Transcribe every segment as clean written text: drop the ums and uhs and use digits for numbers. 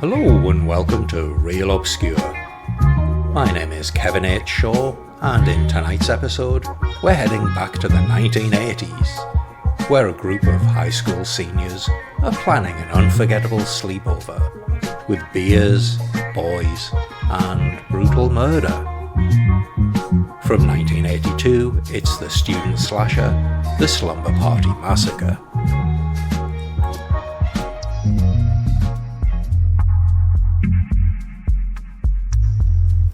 Hello and welcome to Real Obscure. My name is Kevin H. Shaw, and in tonight's episode, we're heading back to the 1980s, where a group of high school seniors are planning an unforgettable sleepover, with beers, boys, and brutal murder. From 1982, it's the student slasher, The Slumber Party Massacre.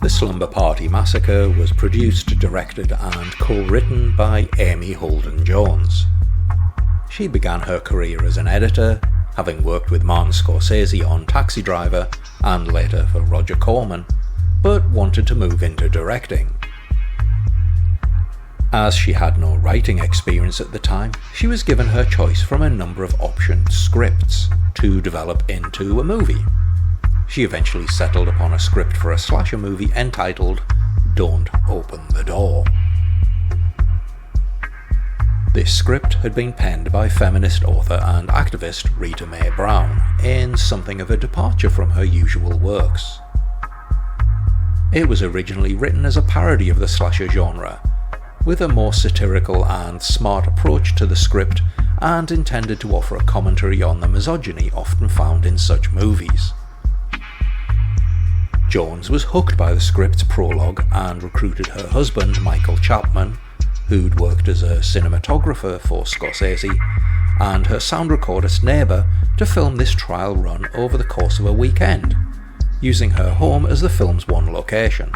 The Slumber Party Massacre was produced, directed and co-written by Amy Holden Jones. She began her career as an editor, having worked with Martin Scorsese on Taxi Driver and later for Roger Corman, but wanted to move into directing. As she had no writing experience at the time, she was given her choice from a number of optioned scripts to develop into a movie. She eventually settled upon a script for a slasher movie entitled Don't Open the Door. This script had been penned by feminist author and activist Rita Mae Brown in something of a departure from her usual works. It was originally written as a parody of the slasher genre, with a more satirical and smart approach to the script, and intended to offer a commentary on the misogyny often found in such movies. Jones was hooked by the script's prologue and recruited her husband, Michael Chapman, who'd worked as a cinematographer for Scorsese, and her sound recordist neighbour to film this trial run over the course of a weekend, using her home as the film's one location.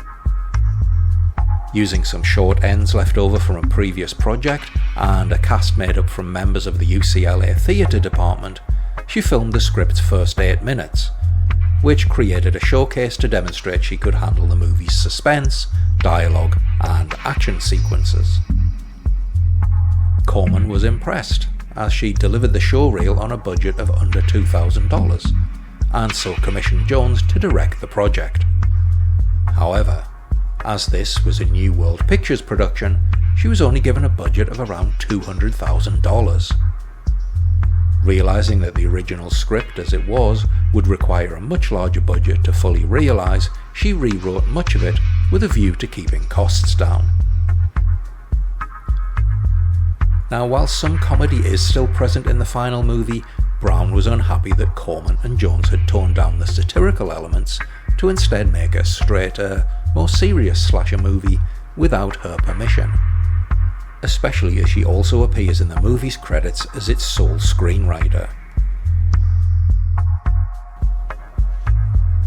Using some short ends left over from a previous project and a cast made up from members of the UCLA theatre department, she filmed the script's first 8 minutes, which created a showcase to demonstrate she could handle the movie's suspense, dialogue, and action sequences. Corman was impressed, as she delivered the showreel on a budget of under $2,000, and so commissioned Jones to direct the project. However, as this was a New World Pictures production, she was only given a budget of around $200,000. Realising that the original script as it was would require a much larger budget to fully realise, she rewrote much of it with a view to keeping costs down. Now, while some comedy is still present in the final movie, Brown was unhappy that Corman and Jones had toned down the satirical elements to instead make a straighter, more serious slasher movie without her permission, especially as she also appears in the movie's credits as its sole screenwriter.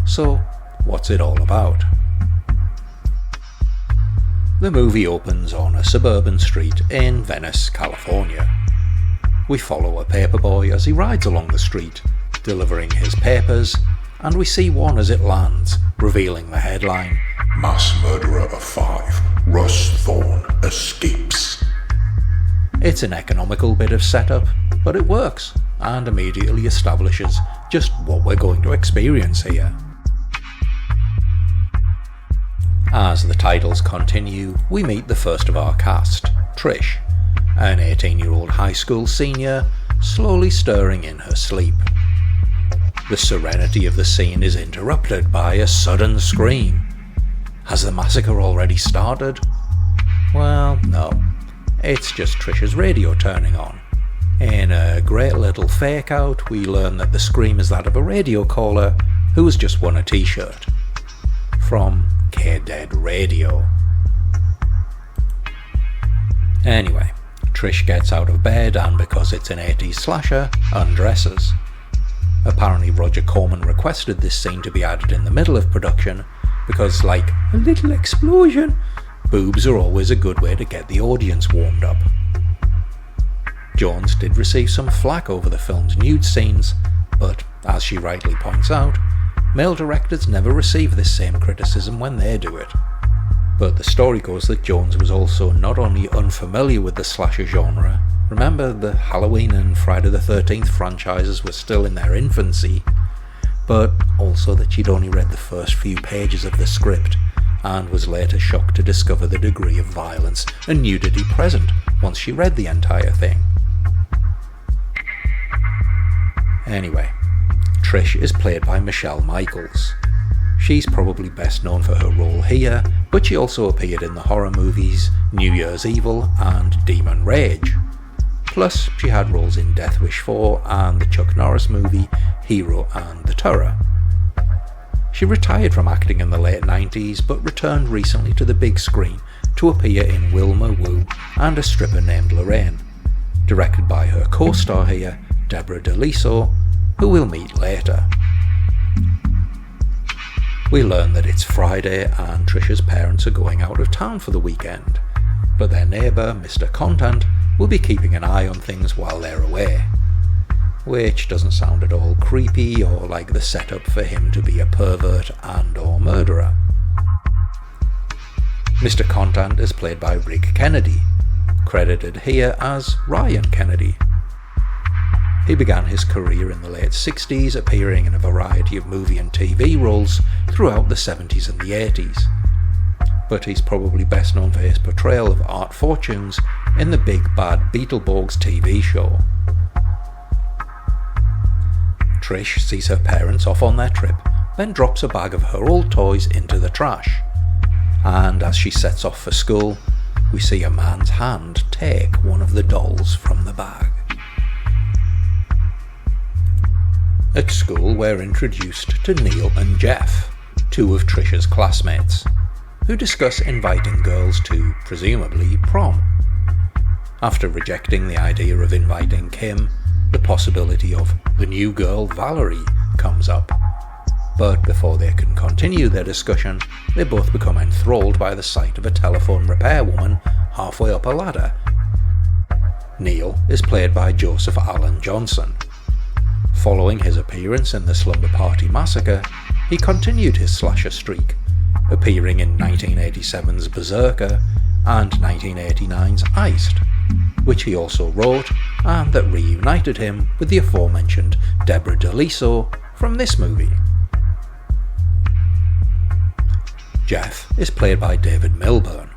So, what's it all about? The movie opens on a suburban street in Venice, California. We follow a paperboy as he rides along the street, delivering his papers, and we see one as it lands, revealing the headline, "Mass Murderer of 5, Russ Thorne Escapes." It's an economical bit of setup, but it works, and immediately establishes just what we're going to experience here. As the titles continue, we meet the first of our cast, Trish, an 18-year-old high school senior, slowly stirring in her sleep. The serenity of the scene is interrupted by a sudden scream. Has the massacre already started? Well, no. It's just Trish's radio turning on. In a great little fake out, we learn that the scream is that of a radio caller who has just won a t-shirt from K-Dead Radio. Anyway, Trish gets out of bed and, because it's an 80s slasher, undresses. Apparently Roger Corman requested this scene to be added in the middle of production because, like a little explosion, boobs are always a good way to get the audience warmed up. Jones did receive some flack over the film's nude scenes, but, as she rightly points out, male directors never receive this same criticism when they do it. But the story goes that Jones was also not only unfamiliar with the slasher genre, remember the Halloween and Friday the 13th franchises were still in their infancy, but also that she'd only read the first few pages of the script, and was later shocked to discover the degree of violence and nudity present once she read the entire thing. Anyway, Trish is played by Michelle Michaels. She's probably best known for her role here, but she also appeared in the horror movies New Year's Evil and Demon Rage. Plus, she had roles in Death Wish 4 and the Chuck Norris movie Hero and the Terror. She retired from acting in the late 90s, but returned recently to the big screen to appear in Wilma Woo and A Stripper Named Lorraine, directed by her co-star here, Deborah DeLiso, who we'll meet later. We learn that it's Friday and Trisha's parents are going out of town for the weekend, but their neighbour, Mr. Contant, will be keeping an eye on things while they're away, which doesn't sound at all creepy or like the setup for him to be a pervert and or murderer. Mr. Contant is played by Rick Kennedy, credited here as Ryan Kennedy. He began his career in the late 60s, appearing in a variety of movie and TV roles throughout the 70s and the 80s. But he's probably best known for his portrayal of Art Fortunes in the Big Bad Beetleborgs TV show. Trish sees her parents off on their trip, then drops a bag of her old toys into the trash. And as she sets off for school, we see a man's hand take one of the dolls from the bag. At school, we're introduced to Neil and Jeff, two of Trisha's classmates, who discuss inviting girls to, presumably, prom. After rejecting the idea of inviting Kim, the possibility of the new girl, Valerie, comes up. But before they can continue their discussion, they both become enthralled by the sight of a telephone repair woman halfway up a ladder. Neil is played by Joseph Allen Johnson. Following his appearance in the Slumber Party Massacre, he continued his slasher streak, appearing in 1987's Berserker and 1989's Iced, which he also wrote and that reunited him with the aforementioned Deborah DeLiso from this movie. Jeff is played by David Milburn,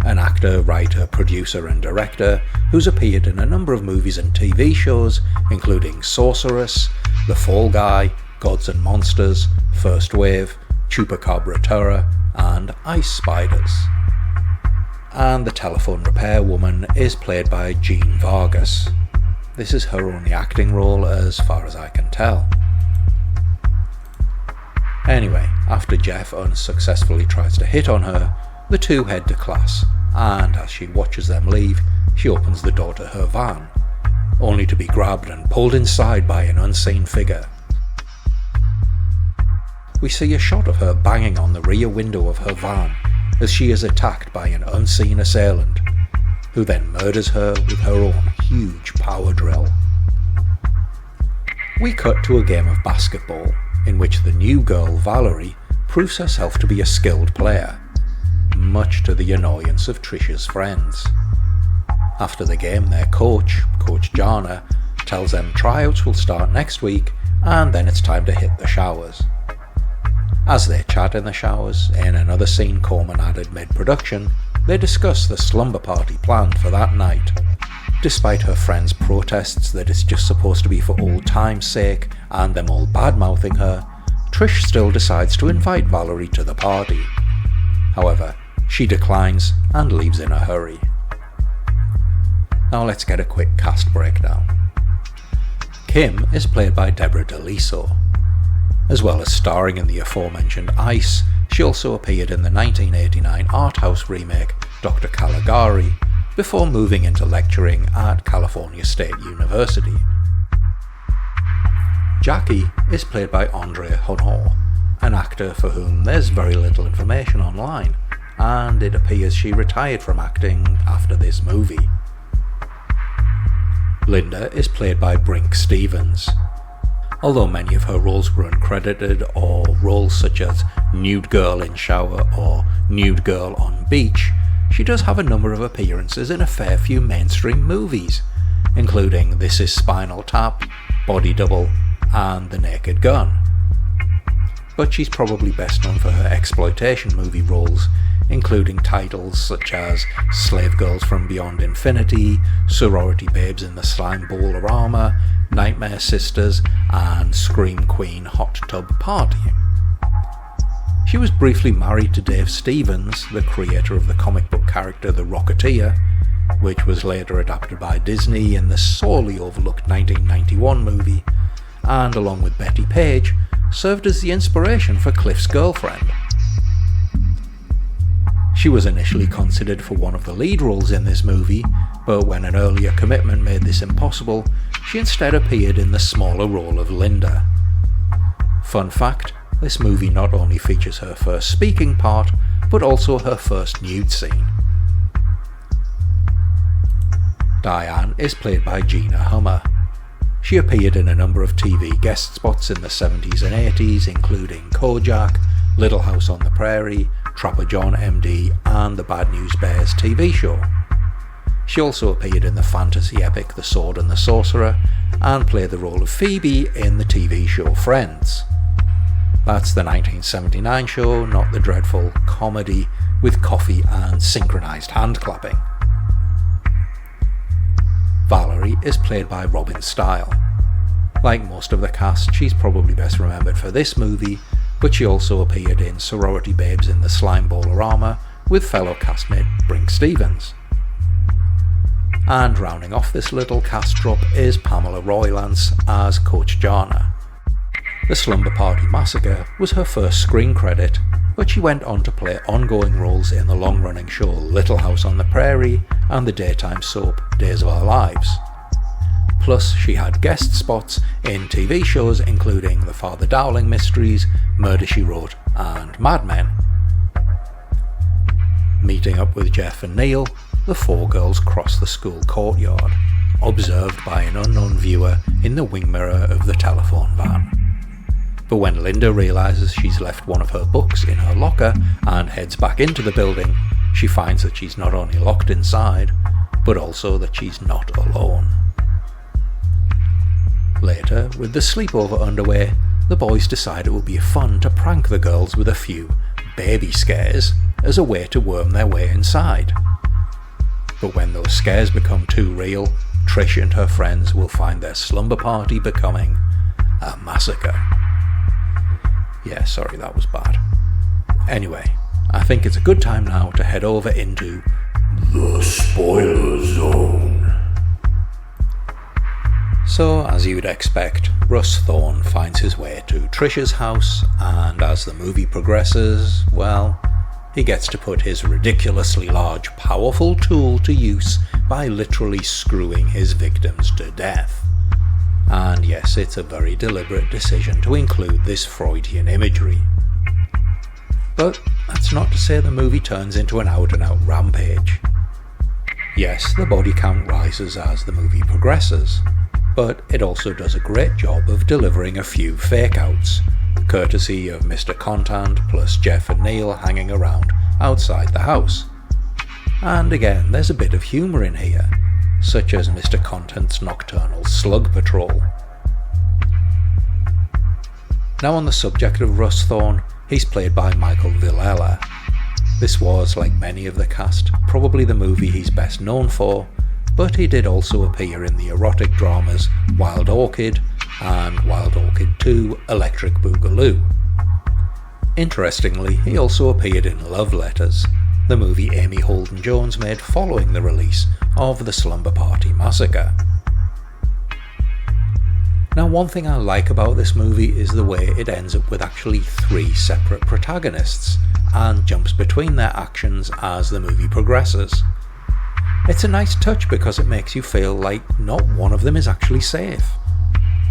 an actor, writer, producer and director who's appeared in a number of movies and TV shows including Sorceress, The Fall Guy, Gods and Monsters, First Wave, Chupacabra Terror and Ice Spiders. And the telephone repair woman is played by Jean Vargas. This is her only acting role as far as I can tell. Anyway, after Jeff unsuccessfully tries to hit on her, the two head to class, and as she watches them leave, she opens the door to her van, only to be grabbed and pulled inside by an unseen figure. We see a shot of her banging on the rear window of her van as she is attacked by an unseen assailant, who then murders her with her own huge power drill. We cut to a game of basketball, in which the new girl, Valerie, proves herself to be a skilled player, much to the annoyance of Trisha's friends. After the game, their coach, Coach Jana, tells them tryouts will start next week and then it's time to hit the showers. As they chat in the showers, in another scene Corman added mid-production, they discuss the slumber party planned for that night. Despite her friends' protests that it's just supposed to be for old time's sake and them all bad-mouthing her, Trish still decides to invite Valerie to the party. However, she declines and leaves in a hurry. Now let's get a quick cast breakdown. Kim is played by Deborah DeLiso. As well as starring in the aforementioned Ice, she also appeared in the 1989 art house remake Dr. Caligari, before moving into lecturing at California State University. Jackie is played by Andrea Honor, an actor for whom there's very little information online, and it appears she retired from acting after this movie. Linda is played by Brink Stevens. Although many of her roles were uncredited, or roles such as Nude Girl in Shower or Nude Girl on Beach, she does have a number of appearances in a fair few mainstream movies, including This Is Spinal Tap, Body Double, and The Naked Gun. But she's probably best known for her exploitation movie roles including titles such as Slave Girls from Beyond Infinity, Sorority Babes in the Slime Bowl of Armour, Nightmare Sisters, and Scream Queen Hot Tub Party. She was briefly married to Dave Stevens, the creator of the comic book character The Rocketeer, which was later adapted by Disney in the sorely overlooked 1991 movie, and along with Betty Page, served as the inspiration for Cliff's girlfriend. She was initially considered for one of the lead roles in this movie, but when an earlier commitment made this impossible, she instead appeared in the smaller role of Linda. Fun fact, this movie not only features her first speaking part, but also her first nude scene. Diane is played by Gina Hummer. She appeared in a number of TV guest spots in the 70s and 80s, including Kojak, Little House on the Prairie, Trapper John MD, and the Bad News Bears TV show. She also appeared in the fantasy epic The Sword and the Sorcerer, and played the role of Phoebe in the TV show Friends. That's the 1979 show, not the dreadful comedy with coffee and synchronised hand clapping. Valerie is played by Robin Style. Like most of the cast, she's probably best remembered for this movie, but she also appeared in Sorority Babes in the Slime Bowl of Armour with fellow castmate Brink Stevens. And rounding off this little cast drop is Pamela Roylance as Coach Jana. The Slumber Party Massacre was her first screen credit, but she went on to play ongoing roles in the long-running show Little House on the Prairie and the daytime soap Days of Our Lives. Plus, she had guest spots in TV shows including The Father Dowling Mysteries, Murder, She Wrote, and Mad Men. Meeting up with Jeff and Neil, the four girls cross the school courtyard, observed by an unknown viewer in the wing mirror of the telephone van. But when Linda realises she's left one of her books in her locker and heads back into the building, she finds that she's not only locked inside, but also that she's not alone. Later, with the sleepover underway, the boys decide it would be fun to prank the girls with a few baby scares as a way to worm their way inside. But when those scares become too real, Trish and her friends will find their slumber party becoming a massacre. Yeah, sorry, that was bad. Anyway, I think it's a good time now to head over into the spoiler zone. So, as you'd expect, Russ Thorne finds his way to Trish's house, and as the movie progresses, well, he gets to put his ridiculously large, powerful tool to use by literally screwing his victims to death. And yes, it's a very deliberate decision to include this Freudian imagery. But that's not to say the movie turns into an out-and-out rampage. Yes, the body count rises as the movie progresses, but it also does a great job of delivering a few fake-outs, courtesy of Mr. Contant plus Jeff and Neil hanging around outside the house. And again, there's a bit of humour in here, such as Mr. Contant's nocturnal slug patrol. Now on the subject of Russ Thorne, he's played by Michael Villela. This was, like many of the cast, probably the movie he's best known for, but he did also appear in the erotic dramas Wild Orchid and Wild Orchid 2 Electric Boogaloo. Interestingly, he also appeared in Love Letters, the movie Amy Holden Jones made following the release of the Slumber Party Massacre. Now, one thing I like about this movie is the way it ends up with actually 3 separate protagonists, and jumps between their actions as the movie progresses. It's a nice touch because it makes you feel like not one of them is actually safe.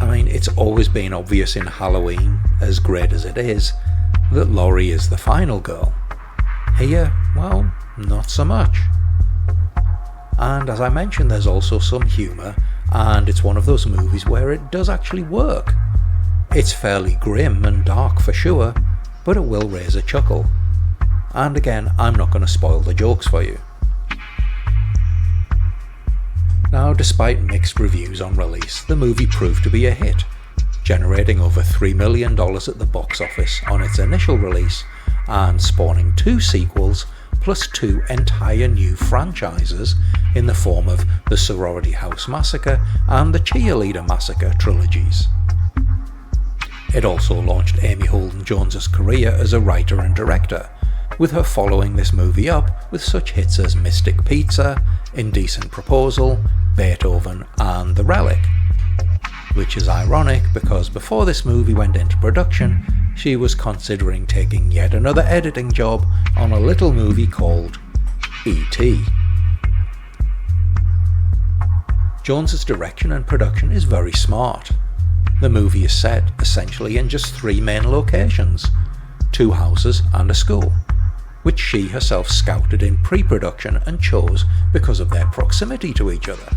I mean, it's always been obvious in Halloween, as great as it is, that Laurie is the final girl. Here, well, not so much. And as I mentioned, there's also some humour, and it's one of those movies where it does actually work. It's fairly grim and dark for sure, but it will raise a chuckle. And again, I'm not going to spoil the jokes for you. Now, despite mixed reviews on release, the movie proved to be a hit, generating over $3 million at the box office on its initial release, and spawning 2 sequels plus 2 entire new franchises in the form of the Sorority House Massacre and the Cheerleader Massacre trilogies. It also launched Amy Holden Jones' career as a writer and director, with her following this movie up with such hits as Mystic Pizza, Indecent Proposal, Beethoven and The Relic. Which is ironic because before this movie went into production, she was considering taking yet another editing job on a little movie called E.T. Jones's direction and production is very smart. The movie is set essentially in just 3 main locations, 2 houses and a school, which she herself scouted in pre-production and chose because of their proximity to each other.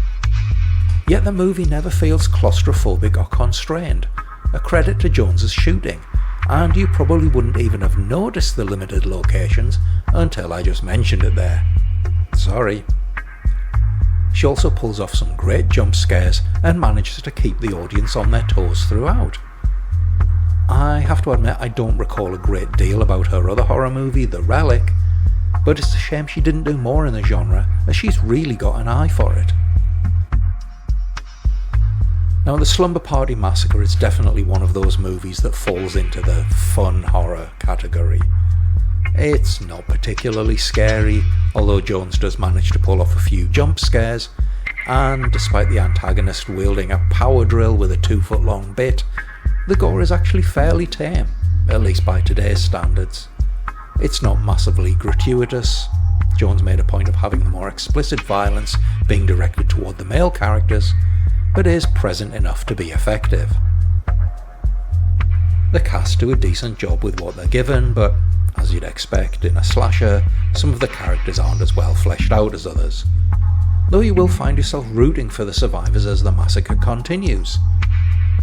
Yet the movie never feels claustrophobic or constrained, a credit to Jones's shooting, and you probably wouldn't even have noticed the limited locations until I just mentioned it there. Sorry. She also pulls off some great jump scares and manages to keep the audience on their toes throughout. I have to admit I don't recall a great deal about her other horror movie, The Relic, but it's a shame she didn't do more in the genre, as she's really got an eye for it. Now, the Slumber Party Massacre is definitely one of those movies that falls into the fun horror category. It's not particularly scary, although Jones does manage to pull off a few jump scares, and despite the antagonist wielding a power drill with a 2-foot-long bit, the gore is actually fairly tame, at least by today's standards. It's not massively gratuitous. Jones made a point of having the more explicit violence being directed toward the male characters, but is present enough to be effective. The cast do a decent job with what they're given, but as you'd expect in a slasher, some of the characters aren't as well fleshed out as others, though you will find yourself rooting for the survivors as the massacre continues.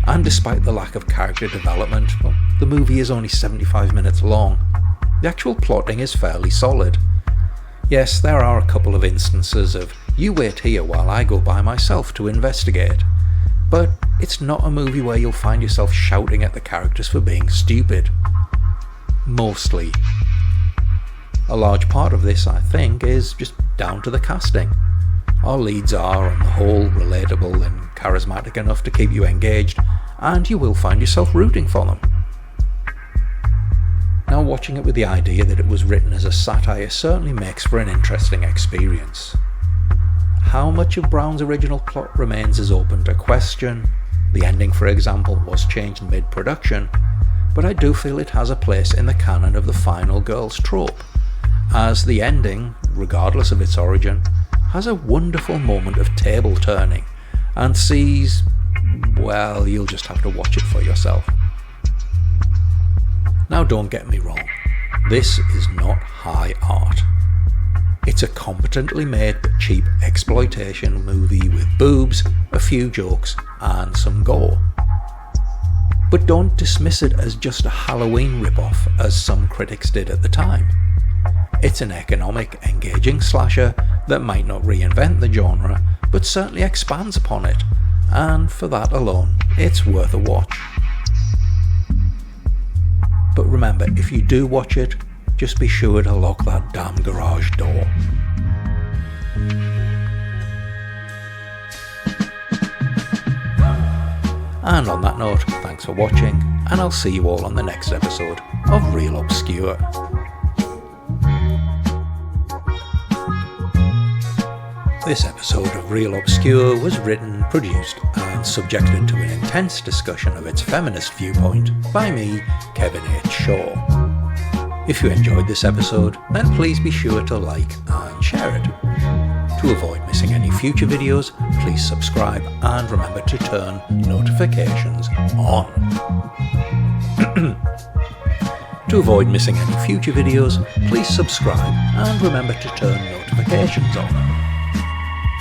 And despite the lack of character development, the movie is only 75 minutes long, the actual plotting is fairly solid. Yes, there are a couple of instances of, you wait here while I go by myself to investigate, but it's not a movie where you'll find yourself shouting at the characters for being stupid. Mostly. A large part of this, I think, is just down to the casting. Our leads are, on the whole, relatable and charismatic enough to keep you engaged, and you will find yourself rooting for them. Now, watching it with the idea that it was written as a satire certainly makes for an interesting experience. How much of Brown's original plot remains is open to question. The ending, for example, was changed mid-production, but I do feel it has a place in the canon of the final girls trope, as the ending, regardless of its origin, has a wonderful moment of table turning, and sees, well, you'll just have to watch it for yourself. Now, don't get me wrong, this is not high art. It's a competently made but cheap exploitation movie with boobs, a few jokes, and some gore. But don't dismiss it as just a Halloween rip-off, as some critics did at the time. It's an economic, engaging slasher that might not reinvent the genre, but certainly expands upon it, and for that alone, it's worth a watch. But remember, if you do watch it, just be sure to lock that damn garage door. And on that note, thanks for watching, and I'll see you all on the next episode of Real Obscure. This episode of Real Obscure was written, produced, and subjected to an intense discussion of its feminist viewpoint by me, Kevin H. Shaw. If you enjoyed this episode, then please be sure to like and share it. To avoid missing any future videos, please subscribe and remember to turn notifications on. To avoid missing any future videos, please subscribe and remember to turn notifications on.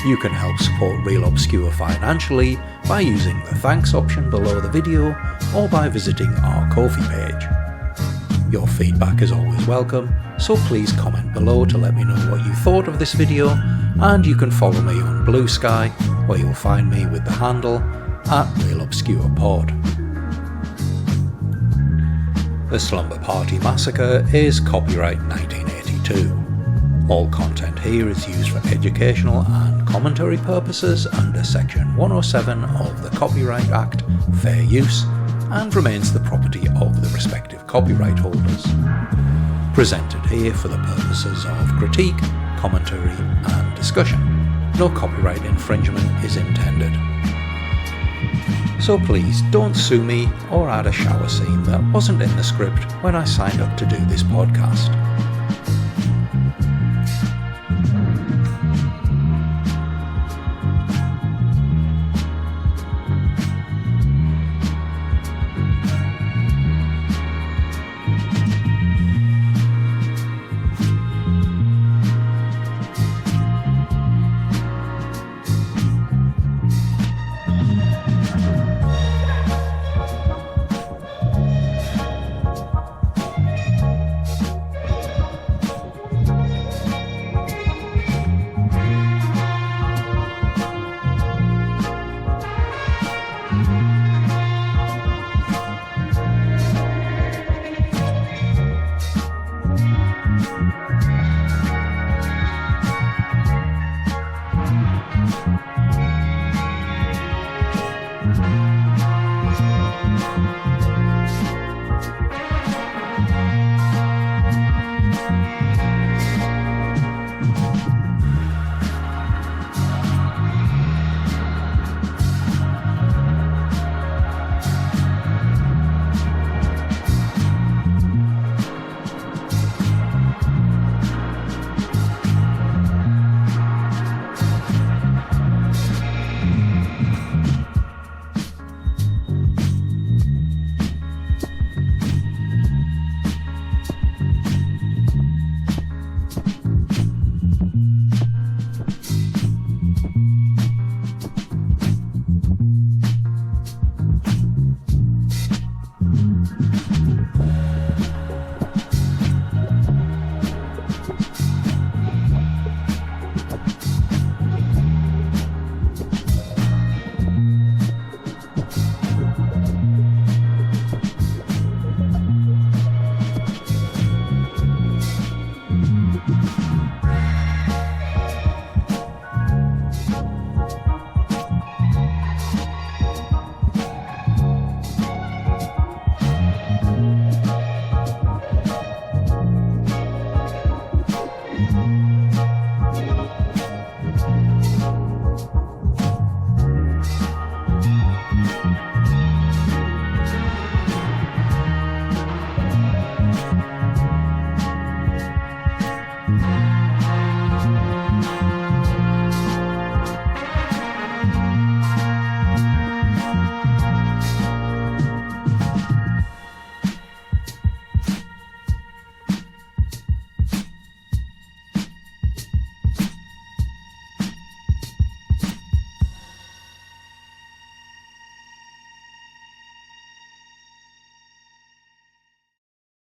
You can help support Real Obscure financially by using the thanks option below the video or by visiting our Ko-fi page. Your feedback is always welcome, so please comment below to let me know what you thought of this video, and you can follow me on Blue Sky, where you'll find me with the handle @RealObscurePod. The Slumber Party Massacre is copyright 1982. All content here is used for educational and commentary purposes under Section 107 of the Copyright Act, Fair Use, and remains the property of the respective copyright holders. Presented here for the purposes of critique, commentary, and discussion. No copyright infringement is intended. So please don't sue me or add a shower scene that wasn't in the script when I signed up to do this podcast.